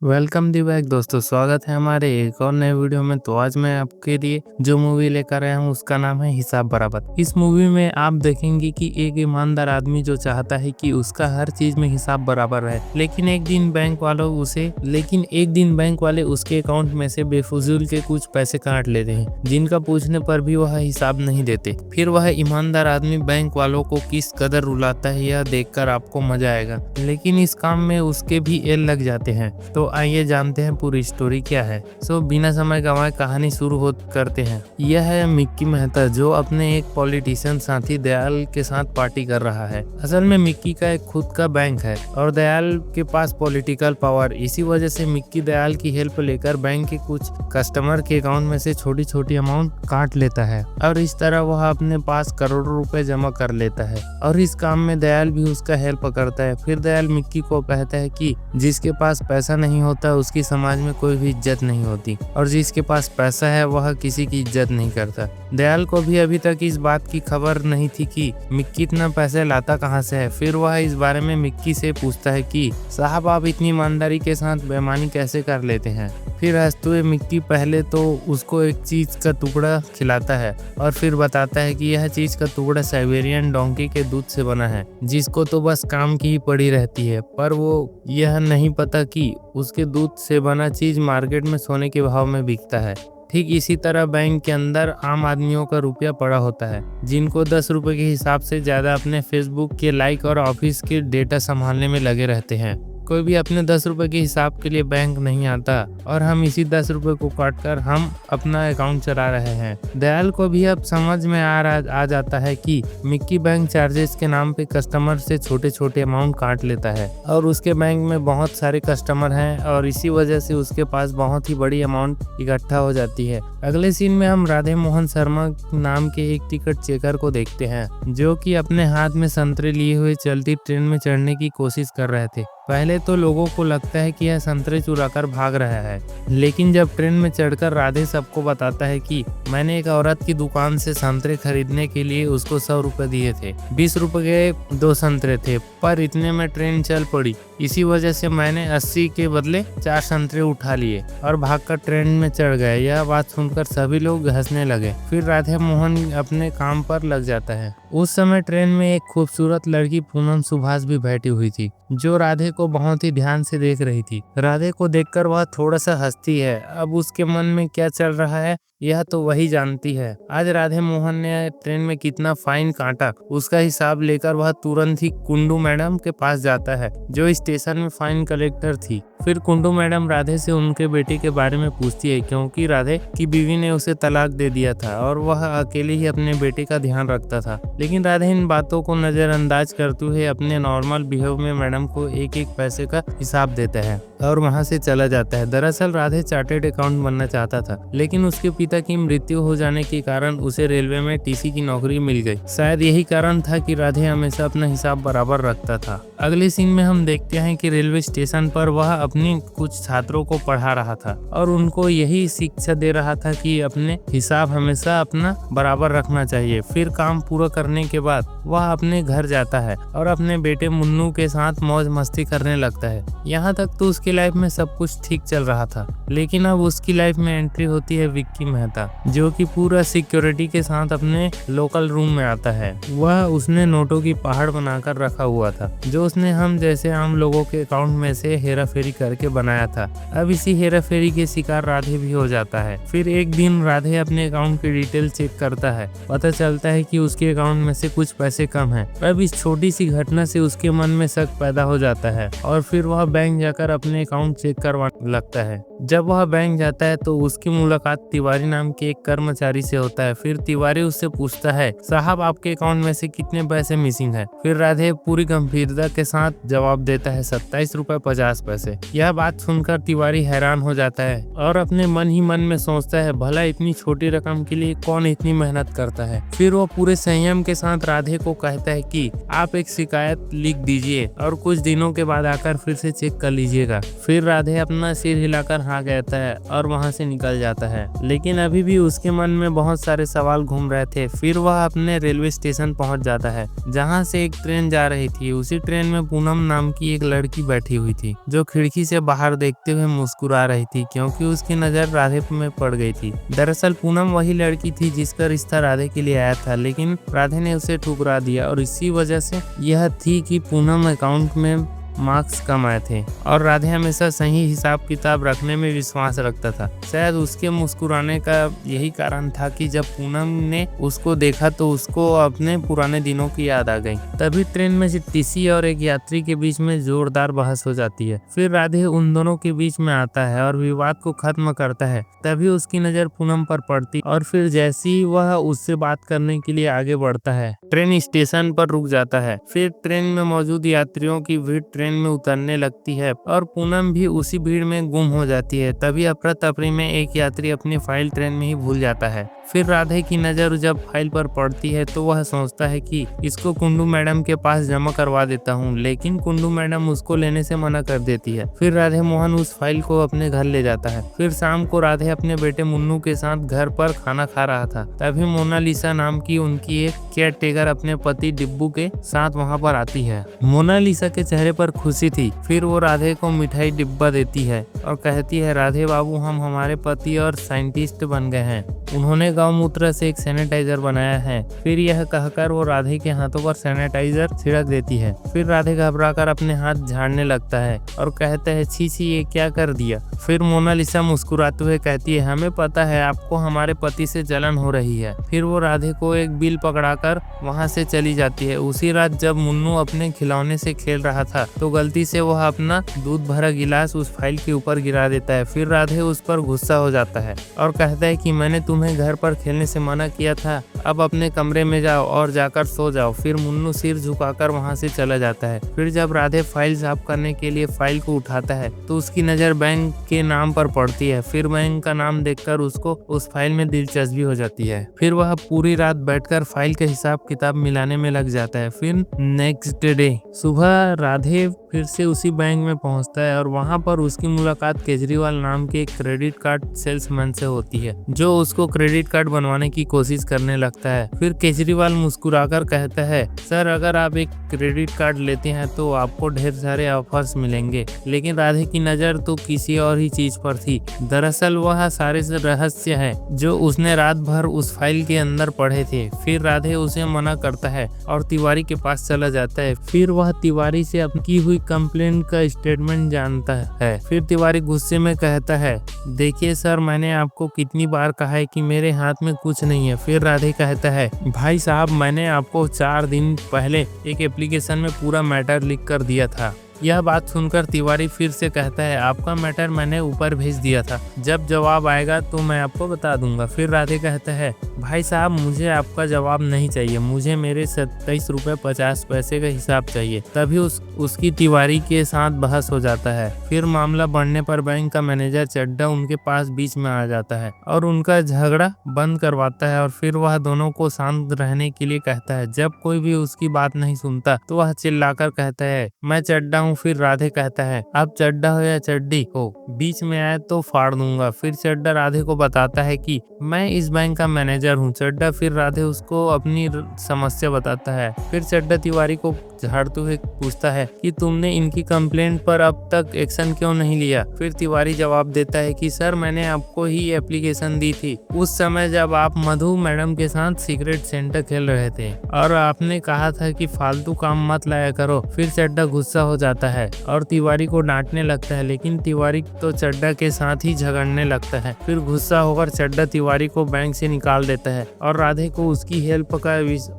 Welcome दी back दोस्तों, स्वागत है हमारे एक और नए वीडियो में। तो आज मैं आपके लिए जो मूवी लेकर आया हूँ उसका नाम है हिसाब बराबर। इस मूवी में आप देखेंगे कि एक ईमानदार आदमी जो चाहता है कि उसका हर चीज में हिसाब बराबर रहे, लेकिन एक दिन बैंक वाले उसके अकाउंट में से बेफजूल के कुछ पैसे काट लेते हैं, जिनका पूछने पर भी वह हिसाब नहीं देते। फिर वह ईमानदार आदमी बैंक वालों को किस कदर रुलाता है यह देखकर आपको मजा आएगा, लेकिन इस काम में उसके भी एल लग जाते हैं। तो आइए जानते हैं पूरी स्टोरी क्या है। बिना समय गंवाए कहानी शुरू करते हैं। यह है मिक्की मेहता, जो अपने एक पॉलिटिशियन साथी दयाल के साथ पार्टी कर रहा है। असल में मिक्की का एक खुद का बैंक है और दयाल के पास पॉलिटिकल पावर। इसी वजह से मिक्की दयाल की हेल्प लेकर बैंक के कुछ कस्टमर के अकाउंट में से छोटी छोटी अमाउंट काट लेता है और इस तरह वह अपने पास करोड़ों रुपए जमा कर लेता है। और इस काम में दयाल भी उसका हेल्प करता है। फिर दयाल मिक्की को कहता है कि जिसके पास पैसा नहीं होता उसकी समाज में कोई भी इज्जत नहीं होती, और जिसके पास पैसा है वह किसी की इज्जत नहीं करता। दयाल को भी अभी तक इस बात की खबर नहीं थी कि मिक्की इतना पैसे लाता कहाँ से है। फिर वह इस बारे में मिक्की से पूछता है कि साहब, आप इतनी ईमानदारी के साथ बेईमानी कैसे कर लेते हैं। फिर हंसते हुए मिक्की पहले तो उसको एक चीज का टुकड़ा खिलाता है और फिर बताता है कि यह चीज का टुकड़ा साइबेरियन डोंकी के दूध से बना है, जिसको तो बस काम की ही पड़ी रहती है। पर वो यह नहीं पता कि उसके दूध से बना चीज मार्केट में सोने के भाव में बिकता है। ठीक इसी तरह बैंक के अंदर आम आदमियों का रुपया पड़ा होता है, जिनको 10 रुपए के हिसाब से ज्यादा अपने फेसबुक के लाइक और ऑफिस के डेटा संभालने में लगे रहते हैं। कोई भी अपने 10 रुपए के हिसाब के लिए बैंक नहीं आता और हम इसी 10 रुपए को काटकर हम अपना अकाउंट चला रहे हैं। दयाल को भी अब समझ में आ जाता है कि मिक्की बैंक चार्जेस के नाम पे कस्टमर से छोटे छोटे अमाउंट काट लेता है और उसके बैंक में बहुत सारे कस्टमर हैं और इसी वजह से उसके पास बहुत ही बड़ी अमाउंट इकट्ठा हो जाती है। अगले सीन में हम राधे मोहन शर्मा नाम के एक टिकट चेकर को देखते हैं, जो कि अपने हाथ में संतरे लिए हुए चलती ट्रेन में चढ़ने की कोशिश कर रहे थे। पहले तो लोगों को लगता है कि यह संतरे चुराकर भाग रहा है, लेकिन जब ट्रेन में चढ़कर राधे सबको बताता है कि मैंने एक औरत की दुकान से संतरे खरीदने के लिए उसको 100 रुपए दिए थे, 20 रुपए के 2 संतरे थे, पर इतने में ट्रेन चल पड़ी। इसी वजह से मैंने 80 के बदले 4 संतरे उठा लिए और भागकर ट्रेन में चढ़ गए। यह बात सुनकर सभी लोग हंसने लगे। फिर राधे मोहन अपने काम पर लग जाता है। उस समय ट्रेन में एक खूबसूरत लड़की पूनम सुभाष भी बैठी हुई थी, जो राधे को बहुत ही ध्यान से देख रही थी। राधे को देखकर वह थोड़ा सा हंसती है। अब उसके मन में क्या चल रहा है यह तो वही जानती है। आज राधे मोहन ने ट्रेन में कितना फाइन काटा उसका हिसाब लेकर वह तुरंत ही कुंडू मैडम के पास जाता है, जो स्टेशन में फाइन कलेक्टर थी। फिर कुंडू मैडम राधे से उनके बेटे के बारे में पूछती है, क्योंकि राधे की बीवी ने उसे तलाक दे दिया था और वह अकेले ही अपने बेटे का ध्यान रखता था। लेकिन राधे इन बातों को नजरअंदाज करते हुए अपने नॉर्मल बिहेव में मैडम को एक एक पैसे का हिसाब देता है और वहां से चला जाता है। दरअसल राधे चार्टेड अकाउंट बनना चाहता था, लेकिन उसके पिता की मृत्यु हो जाने के कारण उसे रेलवे में टीसी की नौकरी मिल गई। शायद यही कारण था कि राधे हमेशा अपना हिसाब बराबर रखता था। अगले सीन में हम देखते हैं कि रेलवे स्टेशन पर वह अपने कुछ छात्रों को पढ़ा रहा था और उनको यही शिक्षा दे रहा था कि अपने हिसाब हमेशा अपना बराबर रखना चाहिए। फिर काम पूरा करने के बाद वह अपने घर जाता है और अपने बेटे मुन्नू के साथ मौज मस्ती करने लगता है। यहाँ तक तो उसकी लाइफ में सब कुछ ठीक चल रहा था, लेकिन अब उसकी लाइफ में एंट्री होती है विक्की मेहता, जो कि पूरा सिक्योरिटी के साथ अपने लोकल रूम में आता है। वह उसने नोटों की पहाड़ बनाकर रखा हुआ था, जो उसने हम जैसे आम लोगों के अकाउंट में से हेरा फेरी करके बनाया था। अब इसी हेरा फेरी के शिकार राधे भी हो जाता है। फिर एक दिन राधे अपने अकाउंट की डिटेल चेक करता है। पता चलता है कि उसके अकाउंट में से कुछ पैसे कम हैं। अब इस छोटी सी घटना से उसके मन में शक पैदा हो जाता है और फिर वह बैंक जाकर अपने अकाउंट चेक करवाने लगता है। जब वह बैंक जाता है तो उसकी मुलाकात तिवारी नाम के एक कर्मचारी से होता है। फिर तिवारी उससे पूछता है, साहब आपके अकाउंट में से कितने पैसे मिसिंग है। फिर राधे पूरी गंभीरता के साथ जवाब देता है, 27 रुपए 50 पैसे। यह बात सुनकर तिवारी हैरान हो जाता है और अपने मन ही मन में सोचता है, भला इतनी छोटी रकम के लिए कौन इतनी मेहनत करता है। फिर वो पूरे संयम के साथ राधे को कहता है कि आप एक शिकायत लिख दीजिए और कुछ दिनों के बाद आकर फिर से चेक कर लीजिएगा। फिर राधे अपना सिर हिलाकर हाँ कहता है और वहाँ से निकल जाता है, लेकिन अभी भी उसके मन में बहुत सारे सवाल घूम रहे थे। फिर वह अपने रेलवे स्टेशन पहुँच जाता है जहाँ से एक ट्रेन जा रही थी। उसी ट्रेन में पूनम नाम की एक लड़की बैठी हुई थी जो खिड़की से बाहर देखते हुए मुस्कुरा रही थी क्योंकि उसकी नज़र राधे में पड़ गई थी। दरअसल पूनम वही लड़की थी जिसका रिश्ता राधे के लिए आया था, लेकिन राधे ने उसे ठुकरा दिया और इसी वजह से यह थी कि पूनम अकाउंट में मार्क्स कम आए थे और राधे हमेशा सही हिसाब किताब रखने में विश्वास रखता था। शायद उसके मुस्कुराने का यही कारण था कि जब पूनम ने उसको देखा तो उसको अपने पुराने दिनों की याद आ गई। तभी ट्रेन में से टीसी और एक यात्री के बीच में जोरदार बहस हो जाती है। फिर राधे उन दोनों के बीच में आता है और विवाद को खत्म करता है। तभी उसकी नज़र पूनम पर पड़ती और फिर जैसे ही वह उससे बात करने के लिए आगे बढ़ता है, ट्रेन स्टेशन पर रुक जाता है। फिर ट्रेन में मौजूद यात्रियों की भीड़ ट्रेन में उतरने लगती है और पूनम भी उसी भीड़ में गुम हो जाती है। तभी अफरा तफरी में एक यात्री अपनी फाइल ट्रेन में ही भूल जाता है। फिर राधे की नज़र जब फाइल पर पड़ती है तो वह सोचता है कि इसको कुंडू मैडम के पास जमा करवा देता हूँ, लेकिन कुंडू मैडम उसको लेने से मना कर देती है। फिर राधे मोहन उस फाइल को अपने घर ले जाता है। फिर शाम को राधे अपने बेटे मुन्नू के साथ घर पर खाना खा रहा था। तभी मोनालिसा नाम की उनकी एक केयर टेकर अपने पति डिब्बू के साथ वहाँ पर आती है। मोनालिसा के चेहरे पर खुशी थी। फिर वो राधे को मिठाई डिब्बा देती है और कहती है, राधे बाबू, हम हमारे पति और साइंटिस्ट बन गए हैं। उन्होंने गौमूत्र से एक सैनिटाइजर बनाया है। फिर यह कहकर वो राधे के हाथों पर सैनिटाइजर छिड़क देती है। फिर राधे घबराकर अपने हाथ झाड़ने लगता है और कहता है, छी छी, ये क्या कर दिया। फिर मोनालिसा मुस्कुराते हुए कहती है, हमें पता है आपको हमारे पति से जलन हो रही है। फिर वो राधे को एक बिल पकड़ाकर वहाँ से चली जाती है। उसी रात जब मुन्नू अपने खिलौने से खेल रहा था तो गलती से वह अपना दूध भरा गिलास उस फाइल के ऊपर गिरा देता है। फिर राधे उस पर गुस्सा हो जाता है और कहता है कि मैंने तुम्हें घर पर खेलने से मना किया था, अब अपने कमरे में जाओ और जाकर सो जाओ। फिर मुन्नू सिर झुकाकर वहाँ से चला जाता है। फिर जब राधे फाइल साफ करने के लिए फाइल को उठाता है तो उसकी नज़र बैंक के नाम पर पड़ती है। फिर बैंक का नाम देखकर उसको उस फाइल में दिलचस्पी हो जाती है। फिर वह पूरी रात बैठकर फाइल के हिसाब किताब मिलाने में लग जाता है। फिर नेक्स्ट डे सुबह राधे फिर से उसी बैंक में पहुंचता है और वहां पर उसकी मुलाकात केजरीवाल नाम के एक क्रेडिट कार्ड सेल्समैन से होती है जो उसको क्रेडिट कार्ड बनवाने की कोशिश करने लगता है। फिर केजरीवाल मुस्कुराकर कहता है, सर, अगर आप एक क्रेडिट कार्ड लेते हैं तो आपको ढेर सारे ऑफर्स मिलेंगे। लेकिन राधे की नज़र तो किसी और ही चीज पर थी। दरअसल वह सारे रहस्य है जो उसने रात भर उस फाइल के अंदर पढ़े थे। फिर राधे उसे मना करता है और तिवारी के पास चला जाता है। फिर वह तिवारी से अपनी की हुई कंप्लेन का स्टेटमेंट जानता है। फिर तिवारी गुस्से में कहता है, देखिए सर, मैंने आपको कितनी बार कहा है कि मेरे हाथ में कुछ नहीं है। फिर राधे कहता है, भाई साहब, मैंने आपको 4 दिन पहले एक एप्लीकेशन में पूरा मैटर लिख कर दिया था। यह बात सुनकर तिवारी फिर से कहता है, आपका मैटर मैंने ऊपर भेज दिया था, जब जवाब आएगा तो मैं आपको बता दूंगा। फिर राधे कहता है, भाई साहब, मुझे आपका जवाब नहीं चाहिए, मुझे मेरे 27 रुपये 50 पैसे का हिसाब चाहिए। तभी उसकी तिवारी के साथ बहस हो जाता है। फिर मामला बढ़ने पर बैंक का मैनेजर चड्डा उनके पास बीच में आ जाता है और उनका झगड़ा बंद करवाता है और फिर वह दोनों को शांत रहने के लिए कहता है। जब कोई भी उसकी बात नहीं सुनता तो वह चिल्लाकर कहता है, मैं चड्डा हूँ। फिर राधे कहता है, आप चड्डा हो या चड्डी हो, बीच में आए तो फाड़ दूंगा। फिर चड्डा राधे को बताता है कि मैं इस बैंक का मैनेजर हूँ। चड्डा फिर राधे उसको अपनी समस्या बताता है। फिर चड्डा तिवारी को झाड़ते हुए पूछता है कि तुमने इनकी कंप्लेंट पर अब तक एक्शन क्यों नहीं लिया। फिर तिवारी जवाब देता है कि सर, मैंने आपको ही एप्लीकेशन दी थी उस समय जब आप मधु मैडम के साथ सीक्रेट सेंटर खेल रहे थे और आपने कहा था कि फालतू काम मत लाया करो। फिर चड्डा गुस्सा हो जाता है और तिवारी को डांटने लगता है, लेकिन तिवारी तो चड्डा के साथ ही झगड़ने लगता है। फिर गुस्सा होकर चड्डा तिवारी को बैंक से निकाल देता है और राधे को उसकी हेल्प का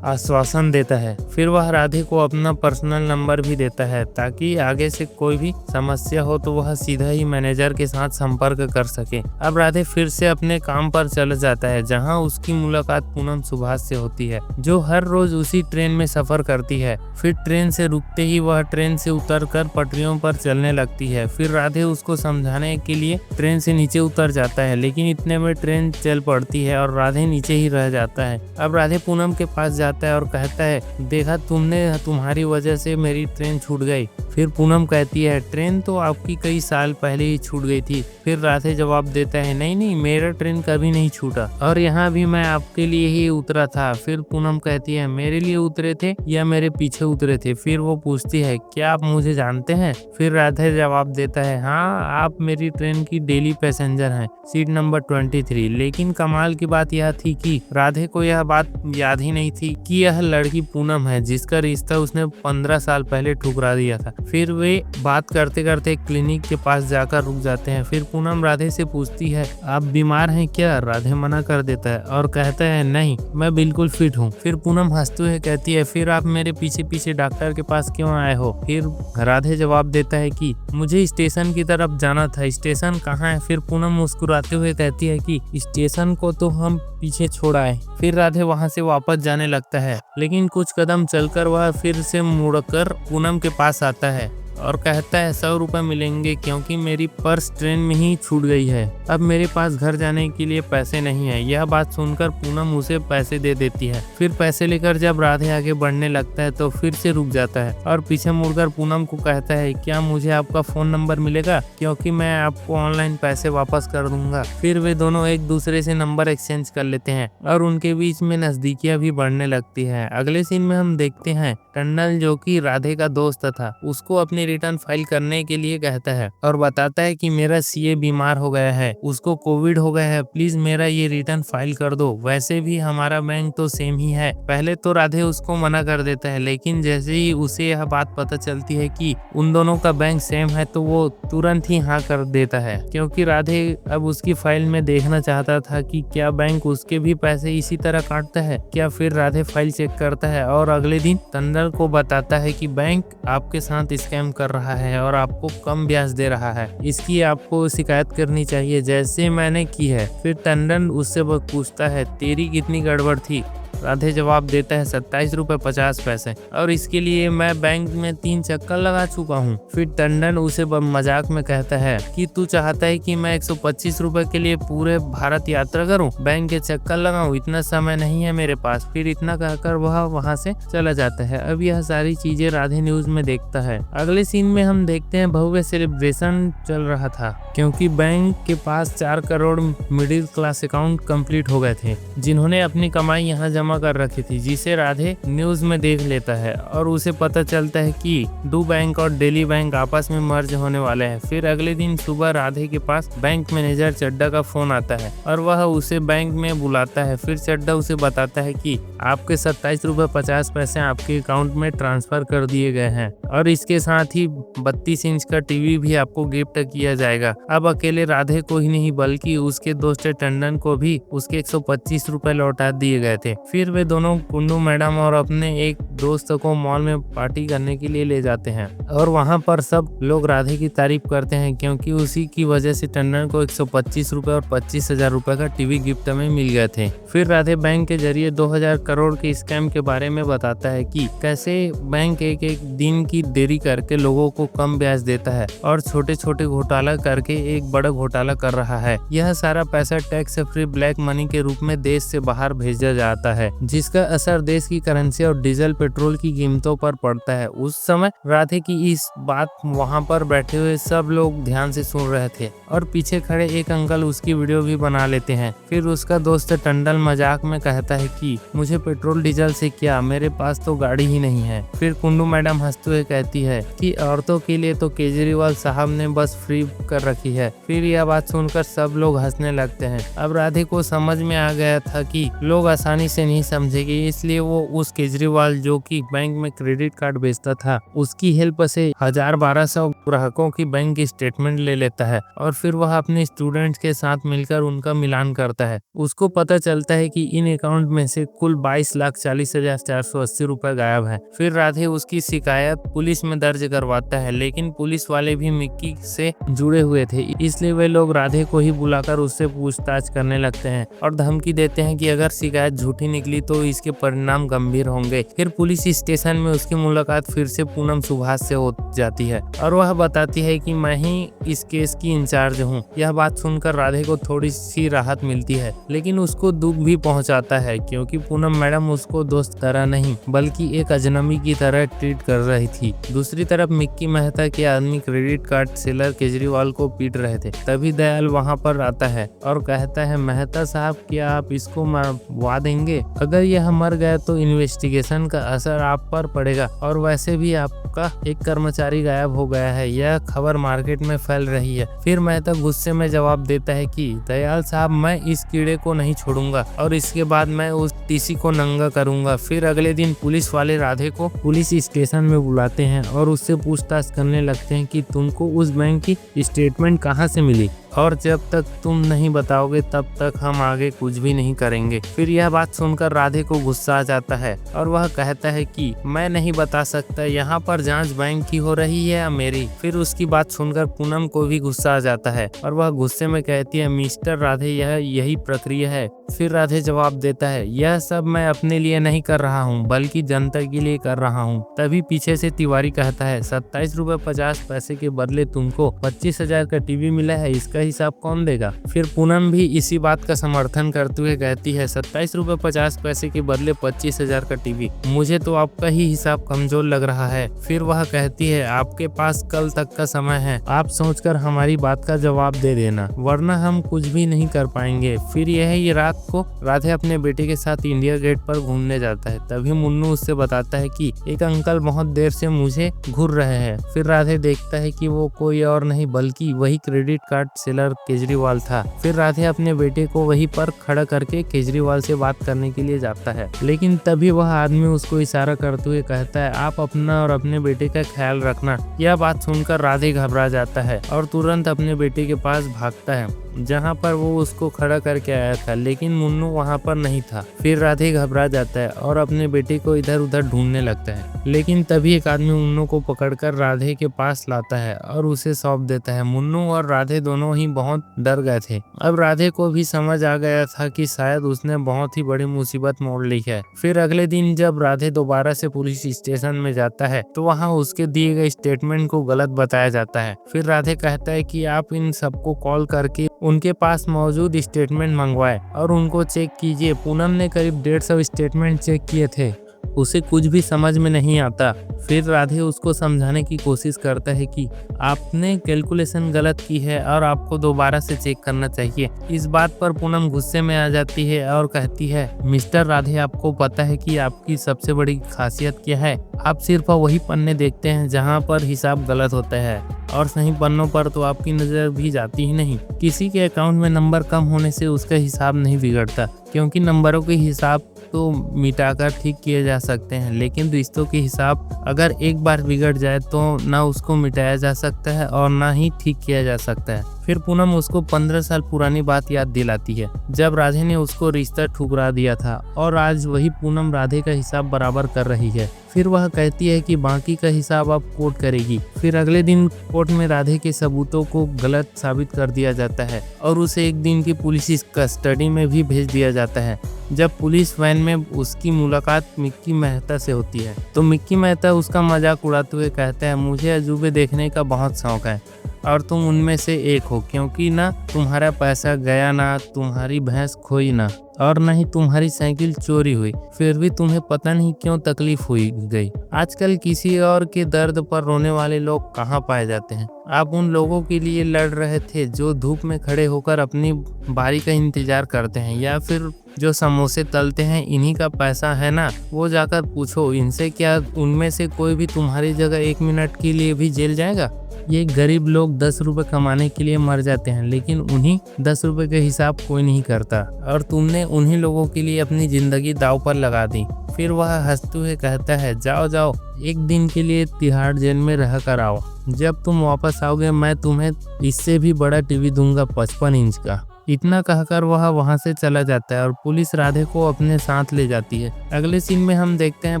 आश्वासन देता है। फिर वह राधे को अपना पर्सनल नंबर भी देता है ताकि आगे से कोई भी समस्या हो तो वह सीधा ही मैनेजर के साथ संपर्क कर सके। अब राधे फिर से अपने काम पर चला जाता है जहां उसकी मुलाकात पूनम सुभाष से होती है जो हर रोज उसी ट्रेन में सफर करती है। फिर ट्रेन से रुकते ही वह ट्रेन से उतरकर पटरियों पर चलने लगती है। फिर राधे उसको समझाने के लिए ट्रेन से नीचे उतर जाता है, लेकिन इतने में ट्रेन चल पड़ती है और राधे नीचे ही रह जाता है। अब राधे पूनम के पास जाता है और कहता है, देखा तुमने, तुम्हारी वजह से मेरी ट्रेन छूट गई। फिर पूनम कहती है ट्रेन तो आपकी कई साल पहले ही छूट गई थी। फिर राधे जवाब देता है नहीं नहीं, मेरा ट्रेन कभी नहीं छूटा और यहाँ भी मैं आपके लिए ही उतरा था। फिर पूनम कहती है मेरे लिए उतरे थे या मेरे पीछे उतरे थे? फिर वो पूछती है क्या आप मुझे जानते हैं? फिर राधे जवाब देता है हाँ, आप मेरी ट्रेन की डेली पैसेंजर हैं, सीट नंबर 23। लेकिन कमाल की बात यह थी कि राधे को यह बात याद ही नहीं थी कि यह लड़की पूनम है जिसका रिश्ता उसने 15 साल पहले ठुकरा दिया था। फिर वे बात करते करते क्लिनिक के पास जाकर रुक जाते हैं। फिर पूनम राधे से पूछती है आप बीमार हैं क्या? राधे मना कर देता है और कहता है नहीं, मैं बिल्कुल फिट हूँ। फिर पूनम हंसते हुए कहती है फिर आप मेरे पीछे पीछे डॉक्टर के पास क्यों आए हो? फिर राधे जवाब देता है कि मुझे स्टेशन की तरफ जाना था। स्टेशन कहाँ है? फिर पूनम मुस्कुराते हुए कहती है कि स्टेशन को तो हम पीछे छोड़ आए। फिर राधे वहां से वापस जाने लगता है, लेकिन कुछ कदम चलकर वह फिर से मुड़कर पूनम के पास आता है और कहता है 100 रुपए मिलेंगे क्योंकि मेरी पर्स ट्रेन में ही छूट गई है। अब मेरे पास घर जाने के लिए पैसे नहीं है। यह बात सुनकर पूनम उसे पैसे दे देती है। फिर पैसे लेकर जब राधे आगे बढ़ने लगता है तो फिर से रुक जाता है और पीछे मुड़कर पूनम को कहता है क्या मुझे आपका फोन नंबर मिलेगा, क्योंकि मैं आपको ऑनलाइन पैसे वापस कर दूंगा। फिर वे दोनों एक दूसरे से नंबर एक्सचेंज कर लेते हैं और उनके बीच में नजदीकियां भी बढ़ने लगती है। अगले सीन में हम देखते हैं टंडन जो कि राधे का दोस्त था उसको अपनी रिटर्न फाइल करने के लिए कहता है और बताता है कि मेरा सीए बीमार हो गया है, उसको कोविड हो गया है, प्लीज मेरा ये रिटर्न फाइल कर दो। वैसे भी हमारा बैंक तो सेम ही है। पहले तो राधे उसको मना कर देता है, लेकिन जैसे ही उसे यह बात पता चलती है कि उन दोनों का बैंक सेम है तो वो तुरंत ही हाँ कर देता है, क्योंकि राधे अब उसकी फाइल में देखना चाहता था कि क्या बैंक उसके भी पैसे इसी तरह काटता है क्या। फिर राधे फाइल चेक करता है और अगले दिन टंडन को बताता है कि बैंक आपके साथ स्कैम कर रहा है और आपको कम ब्याज दे रहा है, इसकी आपको शिकायत करनी चाहिए जैसे मैंने की है। फिर टंडन उससे पूछता है तेरी कितनी गड़बड़ थी? राधे जवाब देता है 27 रुपए 50 पैसे और इसके लिए मैं बैंक में 3 चक्कर लगा चुका हूँ। फिर टंडन उसे मजाक में कहता है कि तू चाहता है कि मैं 125 रुपए के लिए पूरे भारत यात्रा करूँ, बैंक के चक्कर लगाऊं, इतना समय नहीं है मेरे पास। फिर इतना कहकर वह वहाँ से चला जाता है। अब यह सारी चीजें राधे न्यूज में देखता है। अगले सीन में हम देखते हैं भव्य सेलिब्रेशन चल रहा था क्योंकि बैंक के पास 4 crore middle class account complete हो गए थे जिन्होंने अपनी कमाई यहाँ जमा कर रखी थी, जिसे राधे न्यूज में देख लेता है और उसे पता चलता है कि डू बैंक और डेली बैंक आपस में मर्ज होने वाले हैं। फिर अगले दिन सुबह राधे के पास बैंक मैनेजर चड्डा का फोन आता है और वह उसे बैंक में बुलाता है। फिर चड्डा उसे बताता है कि आपके 27 रुपए 50 पैसे आपके अकाउंट में ट्रांसफर कर दिए गए हैं और इसके साथ ही 32 इंच का टीवी भी आपको गिफ्ट किया जाएगा। अब अकेले राधे को ही नहीं बल्कि उसके दोस्त टंडन को भी उसके 125 रुपए लौटा दिए गए थे। फिर वे दोनों कुंडू मैडम और अपने एक दोस्त को मॉल में पार्टी करने के लिए ले जाते हैं और वहां पर सब लोग राधे की तारीफ करते हैं क्योंकि उसी की वजह से टंडन को 125 रुपए और 25,000 रुपए का टीवी गिफ्ट में मिल गए थे। फिर राधे बैंक के जरिए 2000 करोड़ के स्कैम के बारे में बताता है कि कैसे बैंक एक एक दिन की देरी करके लोगों को कम ब्याज देता है और छोटे छोटे घोटाला करके एक बड़ा घोटाला कर रहा है। यह सारा पैसा टैक्स फ्री ब्लैक मनी के रूप में देश से बाहर भेजा जाता है, जिसका असर देश की करेंसी और डीजल पेट्रोल की कीमतों पर पड़ता है। उस समय राधे की इस बात वहां पर बैठे हुए सब लोग ध्यान से सुन रहे थे और पीछे खड़े एक अंकल उसकी वीडियो भी बना लेते हैं। फिर उसका दोस्त टंडन मजाक में कहता है कि मुझे पेट्रोल डीजल से क्या, मेरे पास तो गाड़ी ही नहीं है। फिर कुंडू मैडम हंसते हुए कहती है कि औरतों के लिए तो केजरीवाल साहब ने बस फ्री कर रखी है। फिर यह बात सुनकर सब लोग हंसने लगते हैं। अब राधे को समझ में आ गया था कि लोग आसानी से नहीं समझेगी, इसलिए वो उस केजरीवाल जो कि बैंक में क्रेडिट कार्ड बेचता था उसकी हेल्प से 1000-1200 ग्राहकों की बैंक की स्टेटमेंट ले लेता है और फिर वह अपने स्टूडेंट्स के साथ मिलकर उनका मिलान करता है। उसको पता चलता है कि इन अकाउंट में से कुल 22,40,480 रुपए गायब है। फिर राधे उसकी शिकायत पुलिस में दर्ज करवाता है, लेकिन पुलिस वाले भी मिक्की से जुड़े हुए थे, इसलिए वे लोग राधे को ही बुलाकर उससे पूछताछ करने लगते हैं और धमकी देते हैं कि अगर शिकायत झूठी निकली तो इसके परिणाम गंभीर होंगे। फिर पुलिस स्टेशन में उसकी मुलाकात फिर से पूनम सुभाष से हो जाती है और वह बताती है कि मैं ही इस केस की इंचार्ज हूँ। यह बात सुनकर राधे को थोड़ी सी राहत मिलती है, लेकिन उसको दुख भी पहुंचाता है क्योंकि पूनम मैडम उसको दोस्त तरह नहीं बल्कि एक अजनबी की तरह ट्रीट कर रही थी। थी। दूसरी तरफ मिक्की मेहता के आदमी क्रेडिट कार्ड सेलर केजरीवाल को पीट रहे थे। तभी दयाल वहां पर आता है और कहता है, मेहता साहब क्या आप इसको मरवा देंगे? अगर यह मर गया तो इन्वेस्टिगेशन का असर आप पर पड़ेगा और वैसे भी आपका एक कर्मचारी गायब हो गया है, यह खबर मार्केट में फैल रही है। फिर मेहता गुस्से में जवाब देता है कि दयाल साहब मैं इस कीड़े को नहीं छोड़ूंगा और इसके बाद मैं उस टीसी को नंगा करूंगा। फिर अगले दिन पुलिस वाले राधे को पुलिस स्टेशन में बुलाते हैं और उससे पूछताछ करने लगते हैं कि तुमको उस बैंक की स्टेटमेंट कहाँ से मिली और जब तक तुम नहीं बताओगे तब तक हम आगे कुछ भी नहीं करेंगे। फिर यह बात सुनकर राधे को गुस्सा आ जाता है और वह कहता है कि मैं नहीं बता सकता यहाँ पर जांच बैंक की हो रही है या मेरी। फिर उसकी बात सुनकर पूनम को भी गुस्सा आ जाता है और वह गुस्से में कहती है, मिस्टर राधे यही प्रक्रिया है। फिर राधे जवाब देता है, यह सब मैं अपने लिए नहीं कर रहा हूँ बल्कि जनता के लिए कर रहा हूँ। तभी पीछे से तिवारी कहता है, 27 रुपए 50 पैसे के बदले तुमको 25,000 का टीवी मिला है, इसका हिसाब कौन देगा? फिर पूनम भी इसी बात का समर्थन करते हुए कहती है, 27 रुपए 50 पैसे के बदले 25,000 का टीवी, मुझे तो आपका ही हिसाब कमजोर लग रहा है। फिर वह कहती है, आपके पास कल तक का समय है, आप सोचकर हमारी बात का जवाब दे देना वरना हम कुछ भी नहीं कर पाएंगे। फिर यही रात को राधे अपने बेटे के साथ इंडिया गेट पर घूमने जाता है। तभी मुन्नू उससे बताता है कि एक अंकल बहुत देर से मुझे घूर रहे हैं। फिर राधे देखता है कि वो कोई और नहीं बल्कि वही क्रेडिट कार्ड सेलर केजरीवाल था। फिर राधे अपने बेटे को वहीं पर खड़ा करके केजरीवाल से बात करने के लिए जाता है, लेकिन तभी वह आदमी उसको इशारा करते हुए कहता है, आप अपना और अपने बेटे का ख्याल रखना। यह बात सुनकर राधे घबरा जाता है और तुरंत अपने बेटे के पास भागता है जहां पर वो उसको खड़ा करके आया था, लेकिन मुन्नू वहां पर नहीं था। फिर राधे घबरा जाता है और अपने बेटे को इधर उधर ढूंढने लगता है, लेकिन तभी एक आदमी मुन्नू को पकड़कर राधे के पास लाता है और उसे सौंप देता है। मुन्नू और राधे दोनों ही बहुत डर गए थे। अब राधे को भी समझ आ गया था कि शायद उसने बहुत ही बड़ी मुसीबत मोड़ ली है। फिर अगले दिन जब राधे दोबारा से पुलिस स्टेशन में जाता है तो वहाँ उसके दिए गए स्टेटमेंट को गलत बताया जाता है। फिर राधे कहता है कि आप इन सबको कॉल करके उनके पास मौजूद स्टेटमेंट मंगवाए और उनको चेक कीजिए। पूनम ने करीब 150 स्टेटमेंट चेक किए थे, उसे कुछ भी समझ में नहीं आता। फिर राधे उसको समझाने की कोशिश करता है कि आपने कैलकुलेशन गलत की है और आपको दोबारा से चेक करना चाहिए। इस बात पर पूनम गुस्से में आ जाती है और कहती है, मिस्टर राधे आपको पता है कि आपकी सबसे बड़ी खासियत क्या है? आप सिर्फ वही पन्ने देखते हैं जहां पर हिसाब गलत होता है और सही पन्नों पर तो आपकी नज़र भी जाती ही नहीं। किसी के अकाउंट में नंबर कम होने से उसका हिसाब नहीं बिगड़ता, क्योंकि नंबरों के हिसाब तो मिटाकर ठीक किए जा सकते हैं, लेकिन रिश्तों के हिसाब अगर एक बार बिगड़ जाए तो ना उसको मिटाया जा सकता है और ना ही ठीक किया जा सकता है। फिर पूनम उसको 15 साल पुरानी बात याद दिलाती है जब राधे ने उसको रिश्ता ठुकरा दिया था और आज वही पूनम राधे का हिसाब बराबर कर रही है। फिर वह कहती है कि बाकी का हिसाब अब कोर्ट करेगी। फिर अगले दिन कोर्ट में राधे के सबूतों को गलत साबित कर दिया जाता है और उसे एक दिन की पुलिस कस्टडी में भी भेज दिया जाता है। जब पुलिस वैन में उसकी मुलाकात मिक्की मेहता से होती है तो मिक्की मेहता उसका मजाक उड़ाते हुए कहता है, मुझे अजूबे देखने का बहुत शौक है और तुम उनमें से एक हो, क्योंकि ना तुम्हारा पैसा गया, ना तुम्हारी भैंस खोई, ना और न ही तुम्हारी साइकिल चोरी हुई, फिर भी तुम्हें पता नहीं क्यों तकलीफ हुई गई। आजकल किसी और के दर्द पर रोने वाले लोग कहाँ पाए जाते हैं? आप उन लोगों के लिए लड़ रहे थे जो धूप में खड़े होकर अपनी बारी का इंतजार करते हैं, या फिर जो समोसे तलते हैं इन्हीं का पैसा है ना? वो जाकर पूछो इनसे, क्या उनमें से कोई भी तुम्हारी जगह 1 मिनट के लिए भी जेल जाएगा? ये गरीब लोग 10 रुपए कमाने के लिए मर जाते हैं, लेकिन उन्हीं 10 रुपए का हिसाब कोई नहीं करता और तुमने उन्हीं लोगों के लिए अपनी जिंदगी दांव पर लगा दी। फिर वह हंसते हुए कहता है, जाओ जाओ, एक दिन के लिए तिहाड़ जेल में रह कर आओ। जब तुम वापस आओगे मैं तुम्हें इससे भी बड़ा टीवी दूंगा, 55 इंच का। इतना कहकर वह वहां से चला जाता है और पुलिस राधे को अपने साथ ले जाती है। अगले सीन में हम देखते हैं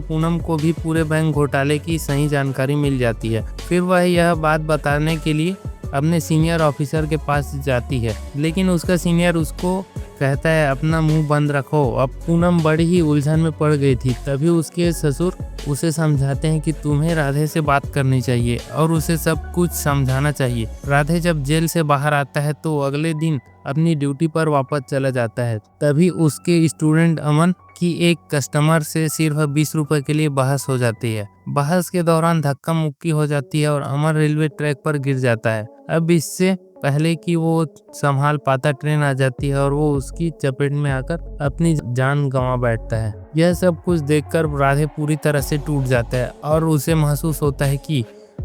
पूनम को भी पूरे बैंक घोटाले की सही जानकारी मिल जाती है। फिर वह यह बात बताने के लिए अपने सीनियर ऑफिसर के पास जाती है, लेकिन उसका सीनियर उसको कहता है अपना मुंह बंद रखो। अब पूनम बड़ी ही उलझन में पड़ गई थी। तभी उसके ससुर उसे समझाते हैं कि तुम्हें राधे से बात करनी चाहिए और उसे सब कुछ समझाना चाहिए। राधे जब जेल से बाहर आता है तो अगले दिन अपनी ड्यूटी पर वापस चला जाता है। तभी उसके स्टूडेंट अमन की एक कस्टमर से सिर्फ 20 रुपए के लिए बहस हो जाती है। बहस के दौरान धक्का मुक्की हो जाती है और अमन रेलवे ट्रैक पर गिर जाता है। अब इससे पहले कि वो संभाल पाता ट्रेन आ जाती है और वो उसकी चपेट में आकर अपनी जान गंवा बैठता है। यह सब कुछ देखकर राधे पूरी तरह से टूट जाता है और उसे महसूस होता है कि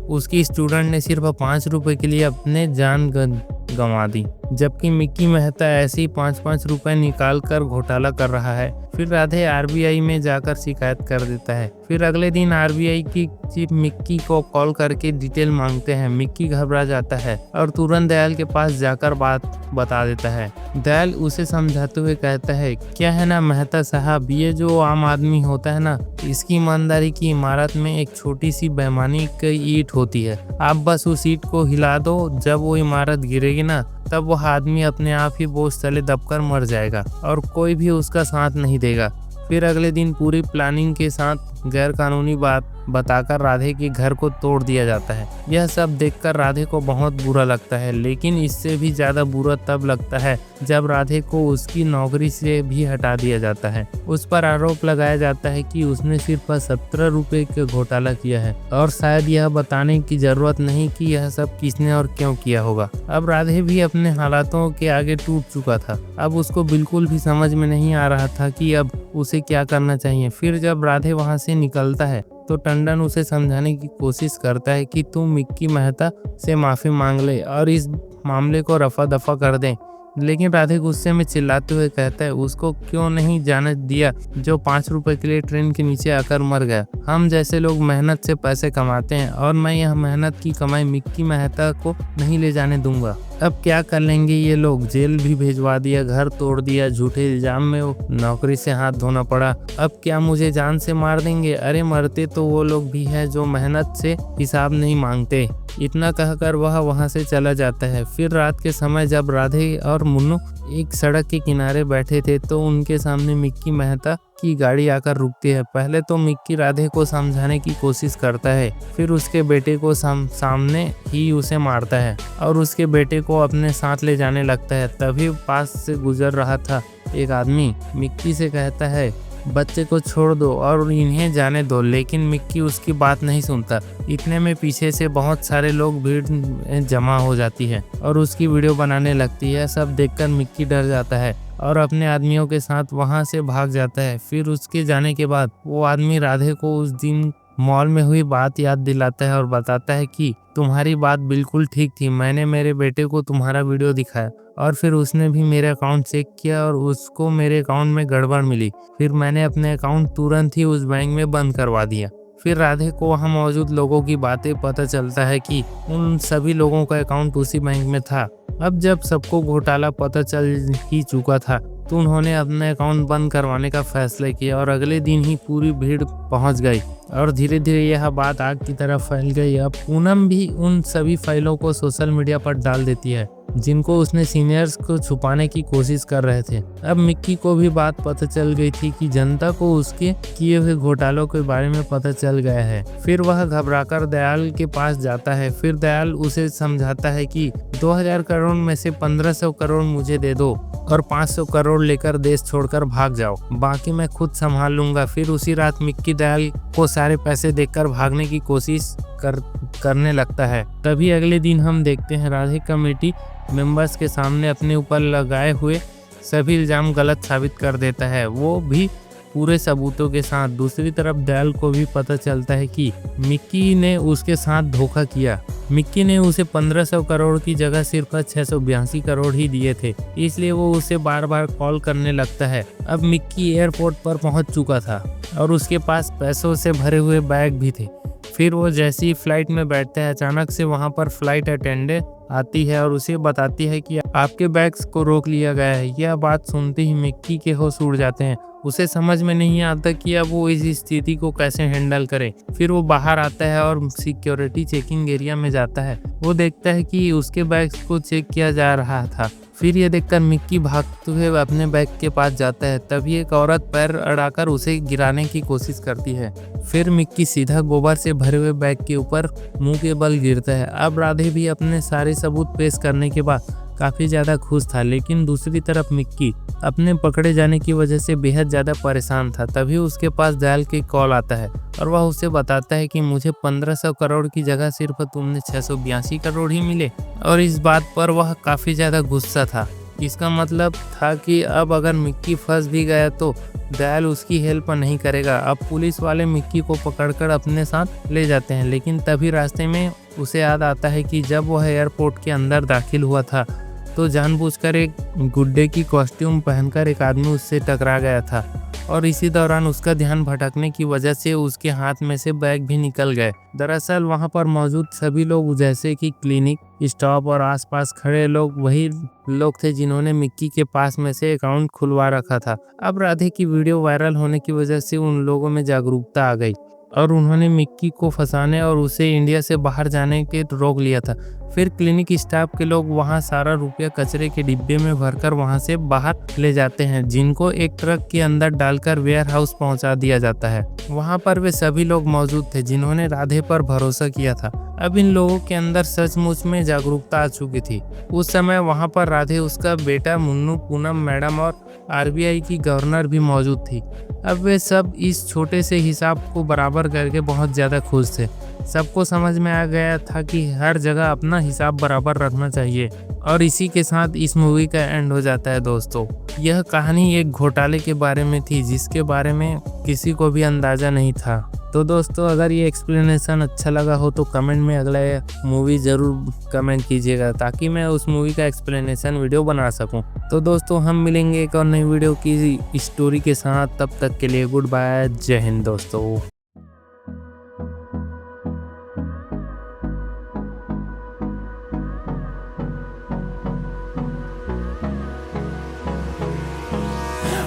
उसकी स्टूडेंट ने सिर्फ 5 रुपए के लिए अपने जान गंवा दी, जबकि मिक्की मेहता ऐसे ही 5-5 रुपए निकाल कर घोटाला कर रहा है। फिर राधे आरबीआई में जाकर शिकायत कर देता है। फिर अगले दिन आरबीआई की चीफ मिक्की को कॉल करके डिटेल मांगते हैं। मिक्की घबरा जाता है और तुरंत दयाल के पास जाकर बात बता देता है। दयाल उसे समझाते हुए कहता है, क्या है ना मेहता साहब, ये जो आम आदमी होता है ना, इसकी ईमानदारी की इमारत में एक छोटी सी बेईमानी की ईंट होती है। आप बस उस ईंट को हिला दो, जब वो इमारत गिरेगी ना, तब वह आदमी अपने आप ही बोझ तले दबकर मर जाएगा और कोई भी उसका साथ नहीं देगा। फिर अगले दिन पूरी प्लानिंग के साथ गैर कानूनी बात बताकर राधे के घर को तोड़ दिया जाता है। यह सब देखकर राधे को बहुत बुरा लगता है, लेकिन इससे भी ज्यादा बुरा तब लगता है जब राधे को उसकी नौकरी से भी हटा दिया जाता है। उस पर आरोप लगाया जाता है कि उसने सिर्फ 17 रुपए का घोटाला किया है और शायद यह बताने की जरूरत नहीं कि यह सब किसने और क्यों किया होगा। अब राधे भी अपने हालातों के आगे टूट चुका था। अब उसको बिल्कुल भी समझ में नहीं आ रहा था कि अब उसे क्या करना चाहिए। फिर जब राधे वहां से निकलता है तो टंडन उसे समझाने की कोशिश करता है कि तुम मिक्की मेहता से माफी मांग ले और इस मामले को रफा दफा कर दें। लेकिन राधे गुस्से में चिल्लाते हुए कहता है, उसको क्यों नहीं जाने दिया जो 5 रुपए के लिए ट्रेन के नीचे आकर मर गया। हम जैसे लोग मेहनत से पैसे कमाते हैं और मैं यह मेहनत की कमाई मिक्की मेहता को नहीं ले जाने दूंगा। अब क्या कर लेंगे ये लोग, जेल भी भिजवा दिया, घर तोड़ दिया, झूठे इल्जाम में नौकरी से हाथ धोना पड़ा। अब क्या मुझे जान से मार देंगे? अरे मरते तो वो लोग भी हैं जो मेहनत से हिसाब नहीं मांगते। इतना कहकर वह वहां से चला जाता है। फिर रात के समय जब राधे और मुन्नू एक सड़क के किनारे बैठे थे तो उनके सामने मिक्की मेहता की गाड़ी आकर रुकती है। पहले तो मिक्की राधे को समझाने की कोशिश करता है, फिर उसके बेटे को सामने ही उसे मारता है और उसके बेटे को अपने साथ ले जाने लगता है। तभी पास से गुजर रहा था एक आदमी मिक्की से कहता है, बच्चे को छोड़ दो और इन्हें जाने दो, लेकिन मिक्की उसकी बात नहीं सुनता। इतने में पीछे से बहुत सारे लोग भीड़ जमा हो जाती है और उसकी वीडियो बनाने लगती है। सब देखकर मिक्की डर जाता है और अपने आदमियों के साथ वहां से भाग जाता है। फिर उसके जाने के बाद वो आदमी राधे को उस दिन मॉल में हुई बात याद दिलाता है और बताता है कि तुम्हारी बात बिल्कुल ठीक थी, मैंने मेरे बेटे को तुम्हारा वीडियो दिखाया और फिर उसने भी मेरे अकाउंट चेक किया और उसको मेरे अकाउंट में गड़बड़ मिली। फिर मैंने अपने अकाउंट तुरंत ही उस बैंक में बंद करवा दिया। फिर राधे को वहाँ मौजूद लोगों की बातें पता चलता है कि उन सभी लोगों का अकाउंट उसी बैंक में था। अब जब सबको घोटाला पता चल ही चुका था तो उन्होंने अपने अकाउंट बंद करवाने का फैसला किया और अगले दिन ही पूरी भीड़ पहुंच गई और धीरे धीरे यह बात आग की तरह फैल गई। अब पूनम भी उन सभी फाइलों को सोशल मीडिया पर डाल देती है जिनको उसने सीनियर्स को छुपाने की कोशिश कर रहे थे। अब मिक्की को भी बात पता चल गई थी कि जनता को उसके किए हुए घोटालों के बारे में पता चल गया है। फिर वह घबराकर दयाल के पास जाता है। फिर दयाल उसे समझाता है कि 2000 करोड़ में से 1500 करोड़ मुझे दे दो और 500 करोड़ लेकर देश छोड़कर भाग जाओ, बाकी मैं खुद संभाल लूंगा। फिर उसी रात मिक्की दयाल को सारे पैसे देकर भागने की कोशिश करने लगता है। तभी अगले दिन हम देखते हैं राधे कमेटी मेंबर्स के सामने अपने ऊपर लगाए हुए सभी इल्जाम गलत साबित कर देता है, वो भी पूरे सबूतों के साथ। दूसरी तरफ दयाल को भी पता चलता है कि मिक्की ने उसके साथ धोखा किया। मिक्की ने उसे 1500 करोड़ की जगह सिर्फ 682 करोड़ ही दिए थे, इसलिए वो उसे बार बार कॉल करने लगता है। अब मिक्की एयरपोर्ट पर पहुंच चुका था और उसके पास पैसों से भरे हुए बैग भी थे। फिर वो जैसे ही फ्लाइट में बैठता है, अचानक से वहां पर फ्लाइट अटेंडेंट आती है और उसे बताती है कि आपके बैग्स को रोक लिया गया है। यह बात सुनते ही मिक्की के होश उड़ जाते हैं उसे समझ में नहीं आता कि अब वो इस स्थिति को कैसे हैंडल करे। फिर वो बाहर आता है और सिक्योरिटी चेकिंग एरिया में जाता है। वो देखता है कि उसके बैग्स को चेक किया जा रहा था। फिर ये देखकर मिक्की भागते हुए अपने बैग के पास जाता है। तभी एक औरत पैर अड़ाकर उसे गिराने की कोशिश करती है। फिर मिक्की सीधा गोबर से भरे हुए बैग के ऊपर मुंह के बल गिरता है। अब राधे भी अपने सारे सबूत पेश करने के बाद काफ़ी ज़्यादा खुश था, लेकिन दूसरी तरफ मिक्की अपने पकड़े जाने की वजह से बेहद ज़्यादा परेशान था। तभी उसके पास दयाल की कॉल आता है और वह उसे बताता है कि मुझे 1500 करोड़ की जगह सिर्फ तुमने 682 करोड़ ही मिले। और इस बात पर वह काफ़ी ज़्यादा गुस्सा था। इसका मतलब था कि अब अगर मिक्की फंस भी गया तो दयाल उसकी हेल्प नहीं करेगा। अब पुलिस वाले मिक्की को पकड़कर अपने साथ ले जाते हैं, लेकिन तभी रास्ते में उसे याद आता है कि जब वह एयरपोर्ट के अंदर दाखिल हुआ था तो जानबूझकर एक गुड्डे की कॉस्ट्यूम पहनकर एक आदमी उससे टकरा गया था और इसी दौरान उसका ध्यान भटकने की वजह से उसके हाथ में से बैग भी निकल गए। दरअसल वहां पर मौजूद सभी लोग, जैसे कि क्लिनिक स्टाफ और आसपास खड़े लोग, वही लोग थे जिन्होंने मिक्की के पास में से अकाउंट खुलवा रखा था। अब राधे की वीडियो वायरल होने की वजह से उन लोगों में जागरूकता आ गई और उन्होंने मिक्की को फंसाने और उसे इंडिया से बाहर जाने के रोक लिया था। फिर क्लिनिक स्टाफ के लोग वहां सारा रुपया कचरे के डिब्बे में भरकर वहां से बाहर ले जाते हैं, जिनको एक ट्रक के अंदर डालकर वेयर हाउस पहुंचा दिया जाता है। वहां पर वे सभी लोग मौजूद थे जिन्होंने राधे पर भरोसा किया था। अब इन लोगों के अंदर सचमुच में जागरूकता आ चुकी थी। उस समय वहां पर राधे, उसका बेटा मुन्नू, पूनम मैडम और आरबीआई की गवर्नर भी मौजूद थी। अब वे सब इस छोटे से हिसाब को बराबर करके बहुत ज़्यादा खुश थे। सबको समझ में आ गया था कि हर जगह अपना हिसाब बराबर रखना चाहिए। और इसी के साथ इस मूवी का एंड हो जाता है दोस्तों। यह कहानी एक घोटाले के बारे में थी जिसके बारे में किसी को भी अंदाज़ा नहीं था। तो दोस्तों, अगर ये एक्सप्लेनेशन अच्छा लगा हो तो कमेंट में अगला मूवी ज़रूर कमेंट कीजिएगा ताकि मैं उस मूवी का एक्सप्लेनेशन वीडियो बना सकूं। तो दोस्तों, हम मिलेंगे एक और नई वीडियो की स्टोरी के साथ। तब तक के लिए गुड बाय, जय हिंद दोस्तों।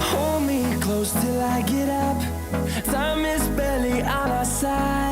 Hold me close till I get up. Time is barely on our side.